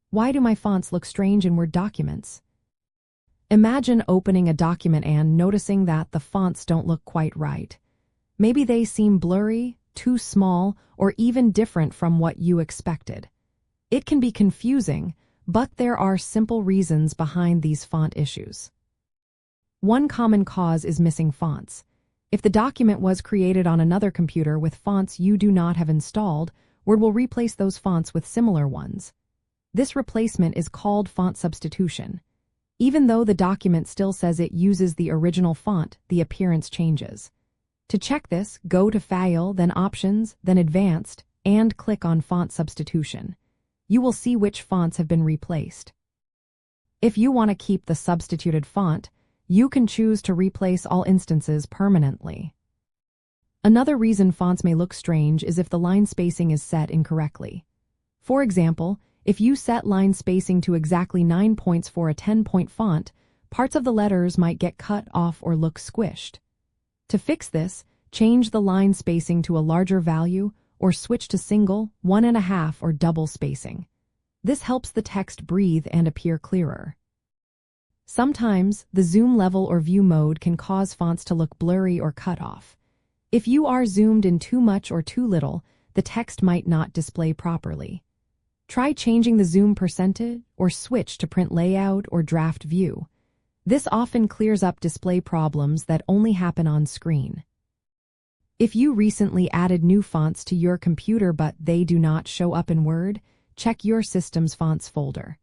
Why do my fonts look strange in Word documents? Imagine opening a document and noticing that the fonts don't look quite right. Maybe they seem blurry, too small, or even different from what you expected. It can be confusing, but there are simple reasons behind these font issues. One common cause is missing fonts. If the document was created on another computer with fonts you do not have installed, Word will replace those fonts with similar ones. This replacement is called font substitution. Even though the document still says it uses the original font, the appearance changes. To check this, go to File, then Options, then Advanced, and click on Font Substitution. You will see which fonts have been replaced. If you want to keep the substituted font, you can choose to replace all instances permanently. Another reason fonts may look strange is if the line spacing is set incorrectly. For example, if you set line spacing to exactly 9 points for a 10-point font, parts of the letters might get cut off or look squished. To fix this, change the line spacing to a larger value or switch to single, 1.5, or double spacing. This helps the text breathe and appear clearer. Sometimes, the zoom level or view mode can cause fonts to look blurry or cut off. If you are zoomed in too much or too little, the text might not display properly. Try changing the zoom percentage or switch to print layout or draft view. This often clears up display problems that only happen on screen. If you recently added new fonts to your computer but they do not show up in Word, check your system's fonts folder.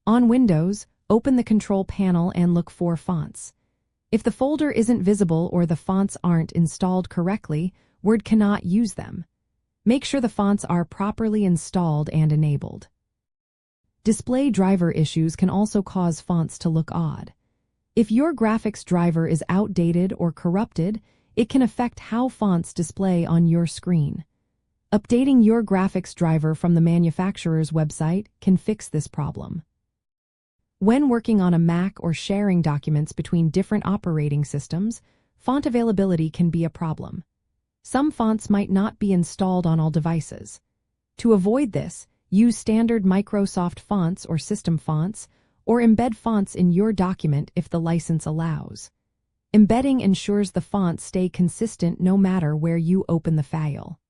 On Windows, open the Control panel and look for Fonts. If the folder isn't visible or the fonts aren't installed correctly, Word cannot use them. Make sure the fonts are properly installed and enabled. Display driver issues can also cause fonts to look odd. If your graphics driver is outdated or corrupted, it can affect how fonts display on your screen. Updating your graphics driver from the manufacturer's website can fix this problem. When working on a Mac or sharing documents between different operating systems, font availability can be a problem. Some fonts might not be installed on all devices. To avoid this, use standard Microsoft fonts or system fonts, or embed fonts in your document if the license allows. Embedding ensures the fonts stay consistent no matter where you open the file.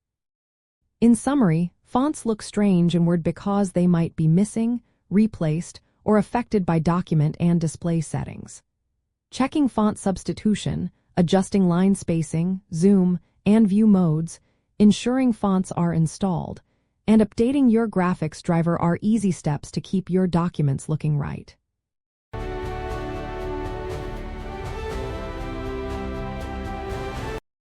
In summary, fonts look strange in Word because they might be missing, replaced, or affected by document and display settings. Checking font substitution, adjusting line spacing, zoom, and view modes, ensuring fonts are installed, and updating your graphics driver are easy steps to keep your documents looking right.